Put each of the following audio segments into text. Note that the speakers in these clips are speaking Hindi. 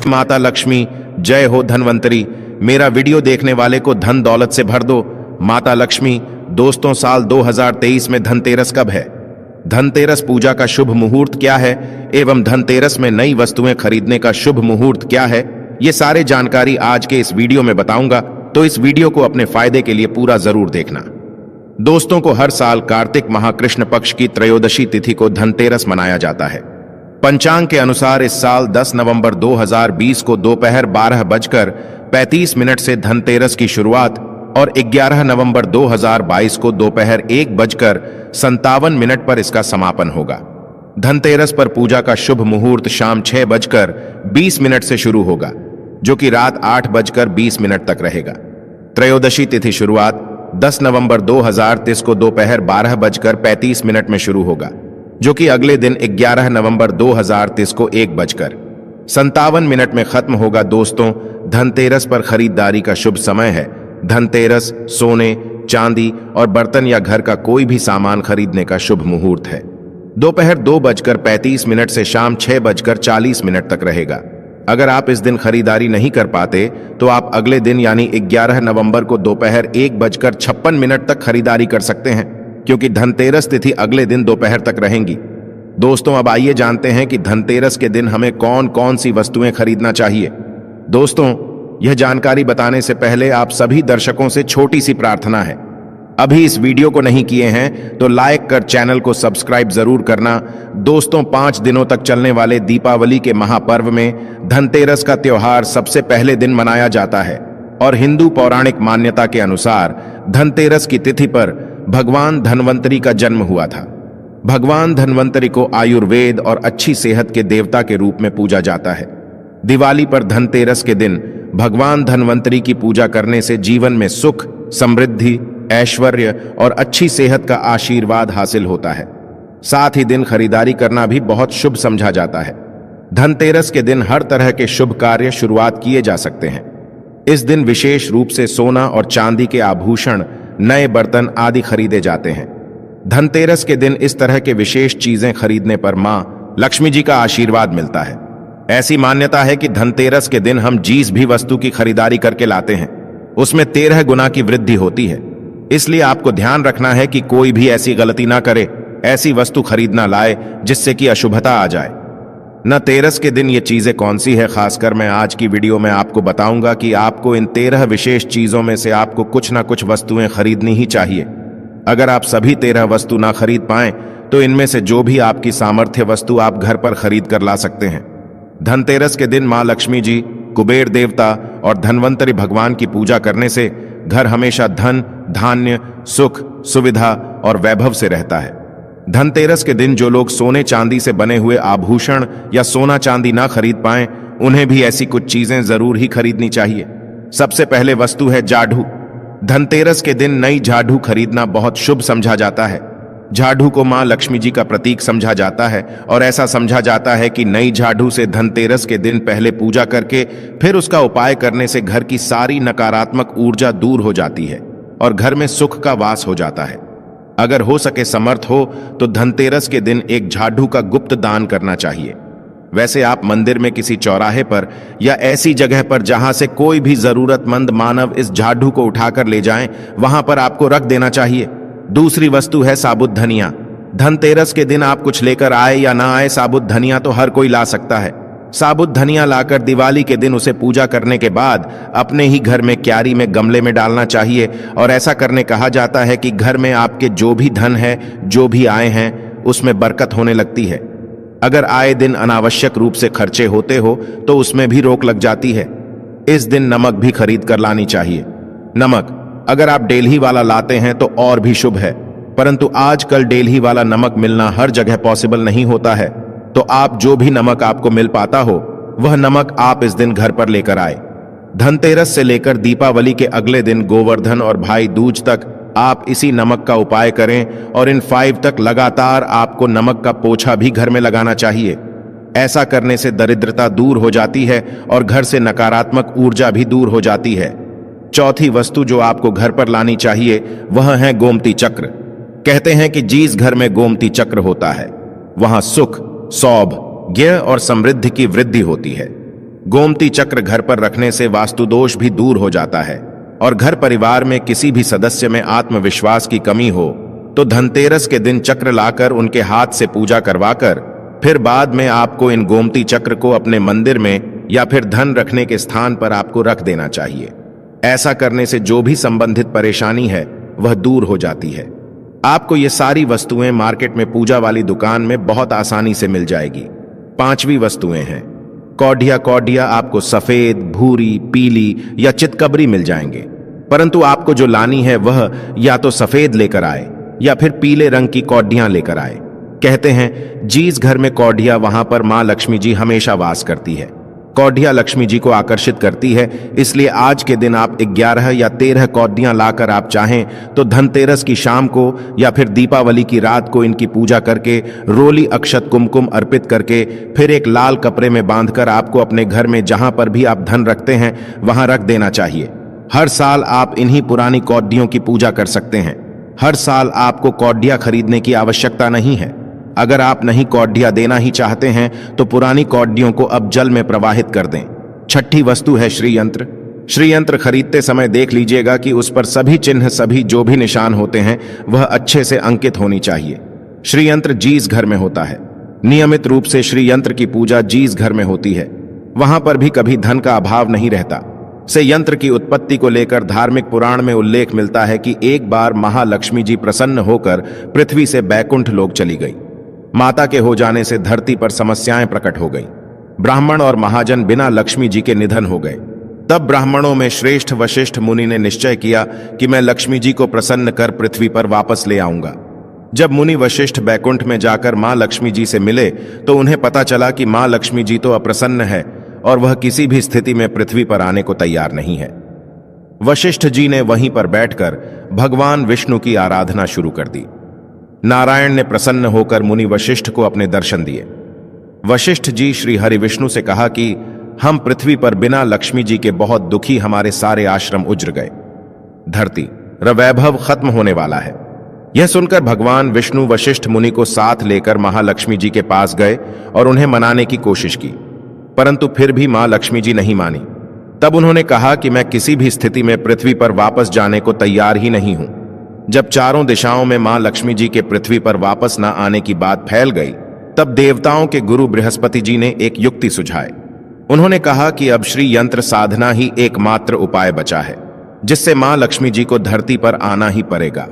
माता लक्ष्मी जय हो धनवंतरी, मेरा वीडियो देखने वाले को धन दौलत से भर दो। माता लक्ष्मी। दोस्तों, साल 2023 में धनतेरस कब है? धनतेरस पूजा का शुभ मुहूर्त क्या है एवं धनतेरस में नई वस्तुएं खरीदने का शुभ मुहूर्त क्या है, ये सारे जानकारी आज के इस वीडियो में बताऊंगा, तो इस वीडियो को अपने फायदे के लिए पूरा जरूर देखना। दोस्तों को हर साल कार्तिक माह कृष्ण पक्ष की त्रयोदशी तिथि को धनतेरस मनाया जाता है। पंचांग के अनुसार इस साल 10 नवंबर 2020 को दोपहर 12:35 से धनतेरस की शुरुआत और 11 नवंबर 2022 को दोपहर 1:57 पर इसका समापन होगा। धनतेरस पर पूजा का शुभ मुहूर्त शाम 6:20 से शुरू होगा, जो कि रात 8:20 तक रहेगा। त्रयोदशी तिथि शुरुआत 10 नवंबर 2023 को दोपहर 12:35 में शुरू होगा, जो कि अगले दिन 11 नवंबर 2023 को 1:57 में खत्म होगा। दोस्तों, धनतेरस पर खरीदारी का शुभ समय है। धनतेरस सोने, चांदी और बर्तन या घर का कोई भी सामान खरीदने का शुभ मुहूर्त है। दोपहर 2:35 से शाम 6:40 तक रहेगा। अगर आप इस दिन खरीदारी नहीं कर पाते तो आप अगले दिन यानी 11 नवंबर को दोपहर 1:56 तक खरीदारी कर सकते हैं, क्योंकि धनतेरस तिथि अगले दिन दोपहर तक रहेंगी। दोस्तों, अब आइए जानते हैं कि धनतेरस के दिन हमें कौन कौन सी वस्तुएं खरीदना चाहिए। दोस्तों, यह जानकारी बताने से पहले आप सभी दर्शकों से छोटी सी प्रार्थना है। अभी इस वीडियो को नहीं किए हैं तो लाइक कर चैनल को सब्सक्राइब जरूर करना। दोस्तों, 5 दिनों तक चलने वाले दीपावली के महापर्व में धनतेरस का त्योहार सबसे पहले दिन मनाया जाता है और हिंदू पौराणिक मान्यता के अनुसार धनतेरस की तिथि पर भगवान धनवंतरी का जन्म हुआ था। भगवान धनवंतरी को आयुर्वेद और अच्छी सेहत के देवता के रूप में पूजा जाता है। दिवाली पर धनतेरस के दिन भगवान धनवंतरी की पूजा करने से जीवन में सुख, समृद्धि, ऐश्वर्य और अच्छी सेहत का आशीर्वाद हासिल होता है। साथ ही दिन खरीदारी करना भी बहुत शुभ समझा जाता है। धनतेरस के दिन हर तरह के शुभ कार्य शुरुआत किए जा सकते हैं। इस दिन विशेष रूप से सोना और चांदी के आभूषण, नए बर्तन आदि खरीदे जाते हैं। धनतेरस के दिन इस तरह के विशेष चीजें खरीदने पर मां लक्ष्मी जी का आशीर्वाद मिलता है। ऐसी मान्यता है कि धनतेरस के दिन हम जिस भी वस्तु की खरीदारी करके लाते हैं उसमें 13 गुना की वृद्धि होती है। इसलिए आपको ध्यान रखना है कि कोई भी ऐसी गलती ना करे, ऐसी वस्तु खरीद ना लाए जिससे कि अशुभता आ जाए। न तेरस के दिन ये चीजें कौन सी है, खासकर मैं आज की वीडियो में आपको बताऊंगा कि आपको इन 13 विशेष चीजों में से आपको कुछ ना कुछ वस्तुएं खरीदनी ही चाहिए। अगर आप सभी 13 वस्तु ना खरीद पाएं तो इनमें से जो भी आपकी सामर्थ्य वस्तु आप घर पर खरीद कर ला सकते हैं। धनतेरस के दिन मां लक्ष्मी जी, कुबेर देवता और धनवंतरी भगवान की पूजा करने से घर हमेशा धन, धान्य, सुख, सुविधा और वैभव से रहता है। धनतेरस के दिन जो लोग सोने चांदी से बने हुए आभूषण या सोना चांदी ना खरीद पाएं, उन्हें भी ऐसी कुछ चीजें जरूर ही खरीदनी चाहिए। सबसे पहले वस्तु है झाड़ू। धनतेरस के दिन नई झाड़ू खरीदना बहुत शुभ समझा जाता है। झाड़ू को मां लक्ष्मी जी का प्रतीक समझा जाता है और ऐसा समझा जाता है कि नई झाड़ू से धनतेरस के दिन पहले पूजा करके फिर उसका उपाय करने से घर की सारी नकारात्मक ऊर्जा दूर हो जाती है और घर में सुख का वास हो जाता है। अगर हो सके समर्थ हो तो धनतेरस के दिन एक झाड़ू का गुप्त दान करना चाहिए। वैसे आप मंदिर में किसी चौराहे पर या ऐसी जगह पर जहां से कोई भी जरूरतमंद मानव इस झाड़ू को उठाकर ले जाएं, वहां पर आपको रख देना चाहिए। दूसरी वस्तु है साबुत धनिया। धनतेरस के दिन आप कुछ लेकर आए या ना आए, साबुत धनिया तो हर कोई ला सकता है। साबुत धनिया लाकर दिवाली के दिन उसे पूजा करने के बाद अपने ही घर में क्यारी में गमले में डालना चाहिए और ऐसा करने कहा जाता है कि घर में आपके जो भी धन है, जो भी आए हैं, उसमें बरकत होने लगती है। अगर आए दिन अनावश्यक रूप से खर्चे होते हो तो उसमें भी रोक लग जाती है। इस दिन नमक भी खरीद कर लानी चाहिए। नमक अगर आप डेल्ही वाला लाते हैं तो और भी शुभ है, परंतु आजकल डेल्ही वाला नमक मिलना हर जगह पॉसिबल नहीं होता है, तो आप जो भी नमक आपको मिल पाता हो वह नमक आप इस दिन घर पर लेकर आए। धनतेरस से लेकर दीपावली के अगले दिन गोवर्धन और भाई दूज तक आप इसी नमक का उपाय करें और इन 5 तक लगातार आपको नमक का पोछा भी घर में लगाना चाहिए। ऐसा करने से दरिद्रता दूर हो जाती है और घर से नकारात्मक ऊर्जा भी दूर हो जाती है। चौथी वस्तु जो आपको घर पर लानी चाहिए वह है गोमती चक्र। कहते हैं कि जिस घर में गोमती चक्र होता है वहां सुख, सौभ, ज्ञ और समृद्धि की वृद्धि होती है। गोमती चक्र घर पर रखने से वास्तु दोष भी दूर हो जाता है, और घर परिवार में किसी भी सदस्य में आत्मविश्वास की कमी हो तो धनतेरस के दिन चक्र लाकर उनके हाथ से पूजा करवाकर फिर बाद में आपको इन गोमती चक्र को अपने मंदिर में या फिर धन रखने के स्थान पर आपको रख देना चाहिए। ऐसा करने से जो भी संबंधित परेशानी है वह दूर हो जाती है। आपको ये सारी वस्तुएं मार्केट में पूजा वाली दुकान में बहुत आसानी से मिल जाएगी। 5वीं वस्तुएं हैं कौडिया। कौडिया आपको सफेद, भूरी, पीली या चितकबरी मिल जाएंगे, परंतु आपको जो लानी है वह या तो सफेद लेकर आए या फिर पीले रंग की कौडियां लेकर आए। कहते हैं जिस घर में कौडिया वहां पर मां लक्ष्मी जी हमेशा वास करती है। कौडिया लक्ष्मी जी को आकर्षित करती है, इसलिए आज के दिन आप 11 या 13 कौडियां लाकर आप चाहें तो धनतेरस की शाम को या फिर दीपावली की रात को इनकी पूजा करके रोली अक्षत कुमकुम अर्पित करके फिर एक लाल कपड़े में बांधकर आपको अपने घर में जहां पर भी आप धन रखते हैं वहां रख देना चाहिए। हर साल आप इन्हीं पुरानी कौडियों की पूजा कर सकते हैं। हर साल आपको कौडिया खरीदने की आवश्यकता नहीं है। अगर आप नहीं कौडिया देना ही चाहते हैं तो पुरानी कौडियों को अब जल में प्रवाहित कर दें। 6ठी वस्तु है श्रीयंत्र। श्रीयंत्र खरीदते समय देख लीजिएगा कि उस पर सभी चिन्ह, सभी जो भी निशान होते हैं वह अच्छे से अंकित होनी चाहिए। श्रीयंत्र जिस घर में होता है, नियमित रूप से श्रीयंत्र की पूजा जिस घर में होती है वहां पर भी कभी धन का अभाव नहीं रहता। से यंत्र की उत्पत्ति को लेकर धार्मिक पुराण में उल्लेख मिलता है कि एक बार महालक्ष्मी जी प्रसन्न होकर पृथ्वी से बैकुंठ लोक चली गई। माता के हो जाने से धरती पर समस्याएं प्रकट हो गई। ब्राह्मण और महाजन बिना लक्ष्मी जी के निधन हो गए। तब ब्राह्मणों में श्रेष्ठ वशिष्ठ मुनि ने निश्चय किया कि मैं लक्ष्मी जी को प्रसन्न कर पृथ्वी पर वापस ले आऊंगा। जब मुनि वशिष्ठ बैकुंठ में जाकर मां लक्ष्मी जी से मिले तो उन्हें पता चला कि मां लक्ष्मी जी तो अप्रसन्न है और वह किसी भी स्थिति में पृथ्वी पर आने को तैयार नहीं है। वशिष्ठ जी ने वहीं पर बैठकर भगवान विष्णु की आराधना शुरू कर दी। नारायण ने प्रसन्न होकर मुनि वशिष्ठ को अपने दर्शन दिए। वशिष्ठ जी श्री हरि विष्णु से कहा कि हम पृथ्वी पर बिना लक्ष्मी जी के बहुत दुखी, हमारे सारे आश्रम उजड़ गए, धरती वैभव खत्म होने वाला है। यह सुनकर भगवान विष्णु वशिष्ठ मुनि को साथ लेकर महालक्ष्मी जी के पास गए और उन्हें मनाने की कोशिश की, परंतु फिर भी मां लक्ष्मी जी नहीं मानी। तब उन्होंने कहा कि मैं किसी भी स्थिति में पृथ्वी पर वापस जाने को तैयार ही नहीं हूं। जब चारों दिशाओं में मां लक्ष्मी जी के पृथ्वी पर वापस न आने की बात फैल गई, तब देवताओं के गुरु बृहस्पति जी ने एक युक्ति सुझाई। उन्होंने कहा कि अब श्री यंत्र साधना ही एकमात्र उपाय बचा है जिससे मां लक्ष्मी जी को धरती पर आना ही पड़ेगा।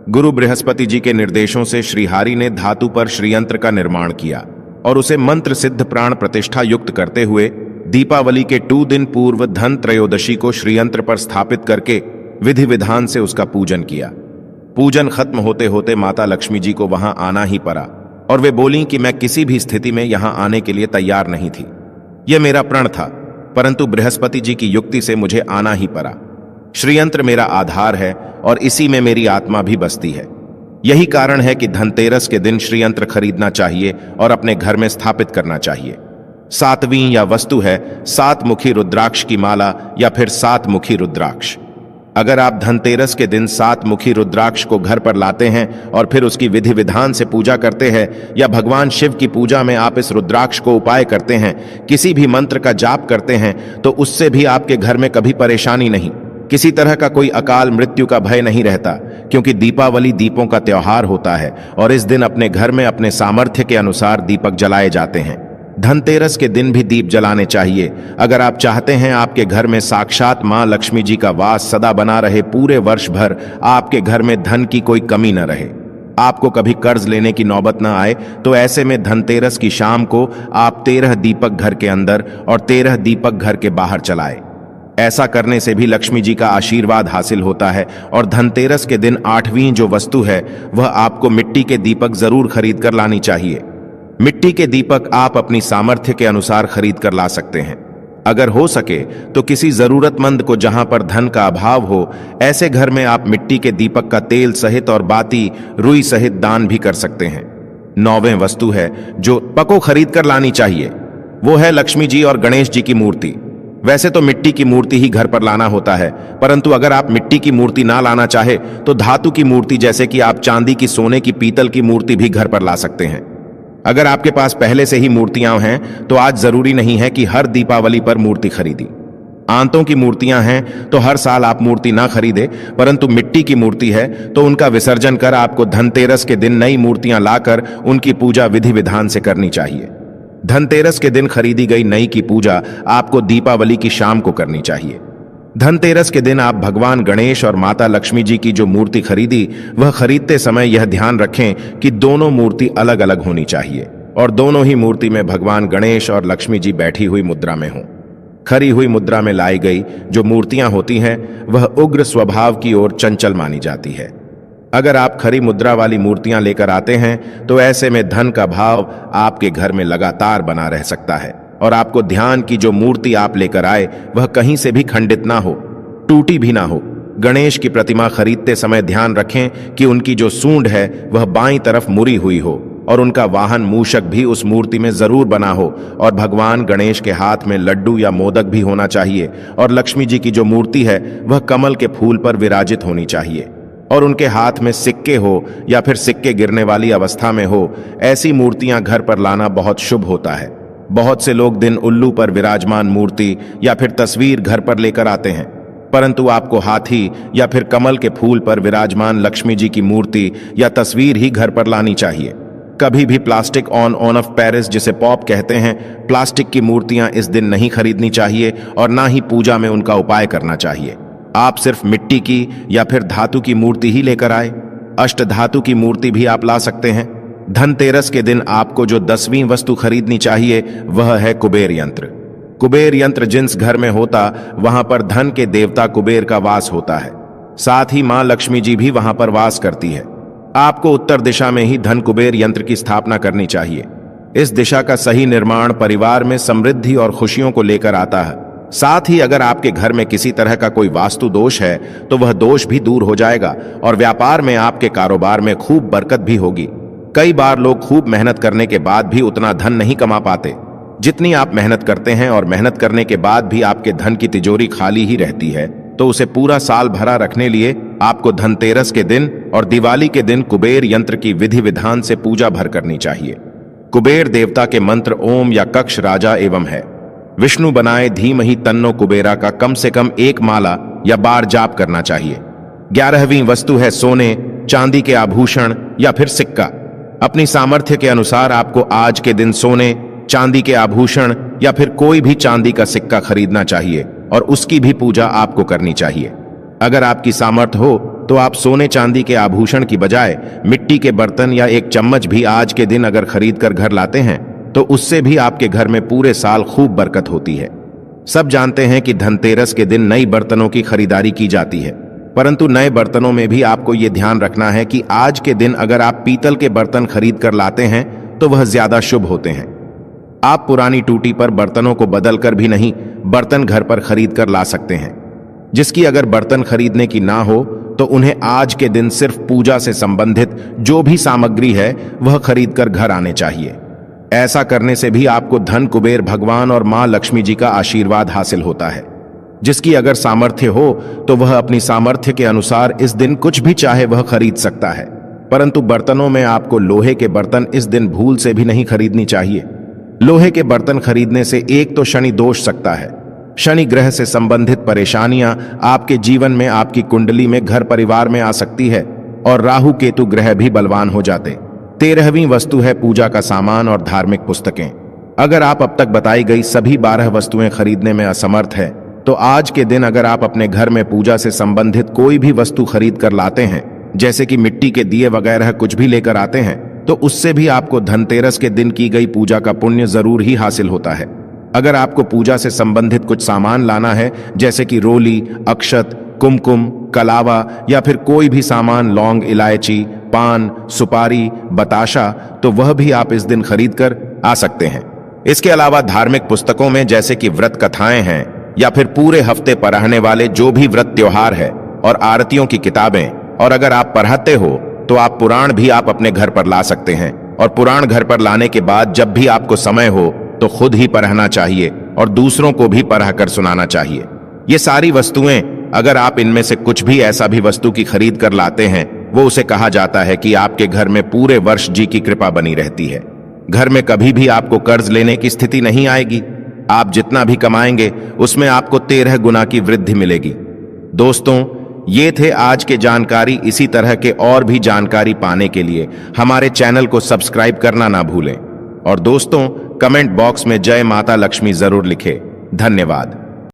गुरु बृहस्पति जी के निर्देशों से श्रीहरि ने धातु पर श्रीयंत्र का निर्माण किया और उसे मंत्र सिद्ध प्राण प्रतिष्ठा युक्त करते हुए दीपावली के 2 दिन पूर्व धन त्रयोदशी को श्रीयंत्र पर स्थापित करके विधि विधान से उसका पूजन किया। पूजन खत्म होते होते माता लक्ष्मी जी को वहां आना ही पड़ा और वे बोली कि मैं किसी भी स्थिति में यहां आने के लिए तैयार नहीं थी। यह मेरा प्रण था, परंतु बृहस्पति जी की युक्ति से मुझे आना ही पड़ा। श्रीयंत्र मेरा आधार है और इसी में मेरी आत्मा भी बसती है। यही कारण है कि धनतेरस के दिन श्रीयंत्र खरीदना चाहिए और अपने घर में स्थापित करना चाहिए। 7वीं या वस्तु है 7 मुखी रुद्राक्ष की माला या फिर 7 मुखी रुद्राक्ष। अगर आप धनतेरस के दिन 7 मुखी रुद्राक्ष को घर पर लाते हैं और फिर उसकी विधि विधान से पूजा करते हैं, या भगवान शिव की पूजा में आप इस रुद्राक्ष को उपाय करते हैं, किसी भी मंत्र का जाप करते हैं, तो उससे भी आपके घर में कभी परेशानी नहीं, किसी तरह का कोई अकाल मृत्यु का भय नहीं रहता। क्योंकि दीपावली दीपों का त्योहार होता है और इस दिन अपने घर में अपने सामर्थ्य के अनुसार दीपक जलाए जाते हैं। धनतेरस के दिन भी दीप जलाने चाहिए। अगर आप चाहते हैं आपके घर में साक्षात मां लक्ष्मी जी का वास सदा बना रहे, पूरे वर्ष भर आपके घर में धन की कोई कमी न रहे, आपको कभी कर्ज लेने की नौबत न आए, तो ऐसे में धनतेरस की शाम को आप 13 दीपक घर के अंदर और 13 दीपक घर के बाहर जलाएं। ऐसा करने से भी लक्ष्मी जी का आशीर्वाद हासिल होता है। और धनतेरस के दिन 8वीं जो वस्तु है वह आपको मिट्टी के दीपक जरूर खरीद कर लानी चाहिए। मिट्टी के दीपक आप अपनी सामर्थ्य के अनुसार खरीद कर ला सकते हैं। अगर हो सके तो किसी जरूरतमंद को जहां पर धन का अभाव हो, ऐसे घर में आप मिट्टी के दीपक का तेल सहित और बाती रुई सहित दान भी कर सकते हैं। 9वें वस्तु है जो पको खरीद कर लानी चाहिए, वो है लक्ष्मी जी और गणेश जी की मूर्ति। वैसे तो मिट्टी की मूर्ति ही घर पर लाना होता है, परंतु अगर आप मिट्टी की मूर्ति ना लाना चाहे तो धातु की मूर्ति, जैसे कि आप चांदी की, सोने की, पीतल की मूर्ति भी घर पर ला सकते हैं। अगर आपके पास पहले से ही मूर्तियां हैं तो आज जरूरी नहीं है कि हर दीपावली पर मूर्ति खरीदी। आंतों की मूर्तियां हैं तो हर साल आप मूर्ति ना खरीदे, परंतु मिट्टी की मूर्ति है तो उनका विसर्जन कर आपको धनतेरस के दिन नई मूर्तियां लाकर उनकी पूजा विधि विधान से करनी चाहिए। धनतेरस के दिन खरीदी गई नई की पूजा आपको दीपावली की शाम को करनी चाहिए। धनतेरस के दिन आप भगवान गणेश और माता लक्ष्मी जी की जो मूर्ति खरीदी, वह खरीदते समय यह ध्यान रखें कि दोनों मूर्ति अलग अलग होनी चाहिए और दोनों ही मूर्ति में भगवान गणेश और लक्ष्मी जी बैठी हुई मुद्रा में हों। खरी हुई मुद्रा में लाई गई जो मूर्तियां होती हैं वह उग्र स्वभाव की ओर चंचल मानी जाती है। अगर आप खरी मुद्रा वाली मूर्तियां लेकर आते हैं तो ऐसे में धन का भाव आपके घर में लगातार बना रह सकता है और आपको ध्यान की जो मूर्ति आप लेकर आए वह कहीं से भी खंडित ना हो, टूटी भी ना हो। गणेश की प्रतिमा खरीदते समय ध्यान रखें कि उनकी जो सूंड है वह बाईं तरफ मुड़ी हुई हो और उनका वाहन मूषक भी उस मूर्ति में जरूर बना हो और भगवान गणेश के हाथ में लड्डू या मोदक भी होना चाहिए और लक्ष्मी जी की जो मूर्ति है वह कमल के फूल पर विराजित होनी चाहिए और उनके हाथ में सिक्के हो या फिर सिक्के गिरने वाली अवस्था में हो। ऐसी मूर्तियां घर पर लाना बहुत शुभ होता है। बहुत से लोग दिन उल्लू पर विराजमान मूर्ति या फिर तस्वीर घर पर लेकर आते हैं, परंतु आपको हाथी या फिर कमल के फूल पर विराजमान लक्ष्मी जी की मूर्ति या तस्वीर ही घर पर लानी चाहिए। कभी भी प्लास्टिक ऑन ऑफ पेरिस, जिसे पॉप कहते हैं, प्लास्टिक की मूर्तियां इस दिन नहीं खरीदनी चाहिए और ना ही पूजा में उनका उपाय करना चाहिए। आप सिर्फ मिट्टी की या फिर धातु की मूर्ति ही लेकर आए। अष्ट धातु की मूर्ति भी आप ला सकते हैं। धनतेरस के दिन आपको जो 10वीं वस्तु खरीदनी चाहिए वह है कुबेर यंत्र। कुबेर यंत्र जिस घर में होता वहां पर धन के देवता कुबेर का वास होता है। साथ ही मां लक्ष्मी जी भी वहां पर वास करती है। आपको उत्तर दिशा में ही धन कुबेर यंत्र की स्थापना करनी चाहिए। इस दिशा का सही निर्माण परिवार में समृद्धि और खुशियों को लेकर आता है। साथ ही अगर आपके घर में किसी तरह का कोई वास्तु दोष है तो वह दोष भी दूर हो जाएगा और व्यापार में, आपके कारोबार में खूब बरकत भी होगी। कई बार लोग खूब मेहनत करने के बाद भी उतना धन नहीं कमा पाते जितनी आप मेहनत करते हैं, और मेहनत करने के बाद भी आपके धन की तिजोरी खाली ही रहती है, तो उसे पूरा साल भरा रखने लिए आपको धनतेरस के दिन और दिवाली के दिन कुबेर यंत्र की विधि विधान से पूजा भर करनी चाहिए। कुबेर देवता के मंत्र ओम या कक्ष राजा एवं है। विष्णु बनाए धीमहि तन्नो कुबेरा का कम से कम 1 माला या बार जाप करना चाहिए। 11वीं वस्तु है सोने चांदी के आभूषण या फिर सिक्का। अपनी सामर्थ्य के अनुसार आपको आज के दिन सोने चांदी के आभूषण या फिर कोई भी चांदी का सिक्का खरीदना चाहिए और उसकी भी पूजा आपको करनी चाहिए। अगर आपकी सामर्थ्य हो तो आप सोने चांदी के आभूषण की बजाय मिट्टी के बर्तन या एक चम्मच भी आज के दिन अगर खरीद कर घर लाते हैं तो उससे भी आपके घर में पूरे साल खूब बरकत होती है। सब जानते हैं कि धनतेरस के दिन नई बर्तनों की खरीदारी की जाती है, परंतु नए बर्तनों में भी आपको यह ध्यान रखना है कि आज के दिन अगर आप पीतल के बर्तन खरीद कर लाते हैं तो वह ज्यादा शुभ होते हैं। आप पुरानी टूटी पर बर्तनों को बदलकर भी नहीं, बर्तन घर पर खरीद कर ला सकते हैं। जिसकी अगर बर्तन खरीदने की ना हो तो उन्हें आज के दिन सिर्फ पूजा से संबंधित जो भी सामग्री है वह खरीद कर घर आने चाहिए। ऐसा करने से भी आपको धन कुबेर भगवान और मां लक्ष्मी जी का आशीर्वाद हासिल होता है। जिसकी अगर सामर्थ्य हो तो वह अपनी सामर्थ्य के अनुसार इस दिन कुछ भी चाहे वह खरीद सकता है, परंतु बर्तनों में आपको लोहे के बर्तन इस दिन भूल से भी नहीं खरीदनी चाहिए। लोहे के बर्तन खरीदने से एक तो शनि दोष सकता है, शनि ग्रह से संबंधित परेशानियां आपके जीवन में, आपकी कुंडली में, घर परिवार में आ सकती है और राहु केतु ग्रह भी बलवान हो जाते। 13वीं वस्तु है पूजा का सामान और धार्मिक पुस्तकें। अगर आप अब तक बताई गई सभी 12 वस्तुएं खरीदने में असमर्थ है तो आज के दिन अगर आप अपने घर में पूजा से संबंधित कोई भी वस्तु खरीद कर लाते हैं, जैसे कि मिट्टी के दिए वगैरह कुछ भी लेकर आते हैं, तो उससे भी आपको धनतेरस के दिन की गई पूजा का पुण्य जरूर ही हासिल होता है। अगर आपको पूजा से संबंधित कुछ सामान लाना है, जैसे कि रोली, अक्षत, कुमकुम, कलावा या फिर कोई भी सामान, लौंग, इलायची, पान, सुपारी, बताशा, तो वह भी आप इस दिन खरीद कर आ सकते हैं। इसके अलावा धार्मिक पुस्तकों में जैसे कि व्रत कथाएं हैं या फिर पूरे हफ्ते पढ़ने वाले जो भी व्रत त्योहार है और आरतियों की किताबें, और अगर आप पढ़ाते हो तो आप पुराण भी आप अपने घर पर ला सकते हैं। और पुराण घर पर लाने के बाद जब भी आपको समय हो तो खुद ही पढ़ना चाहिए और दूसरों को भी पढ़कर सुनाना चाहिए। ये सारी वस्तुएं, अगर आप इनमें से कुछ भी ऐसा भी वस्तु की खरीद कर लाते हैं, वो उसे कहा जाता है कि आपके घर में पूरे वर्ष जी की कृपा बनी रहती है। घर में कभी भी आपको कर्ज लेने की स्थिति नहीं आएगी। आप जितना भी कमाएंगे उसमें आपको 13 गुना की वृद्धि मिलेगी। दोस्तों, ये थे आज के जानकारी। इसी तरह के और भी जानकारी पाने के लिए हमारे चैनल को सब्सक्राइब करना ना भूलें। और दोस्तों, कमेंट बॉक्स में जय माता लक्ष्मी जरूर लिखें। धन्यवाद।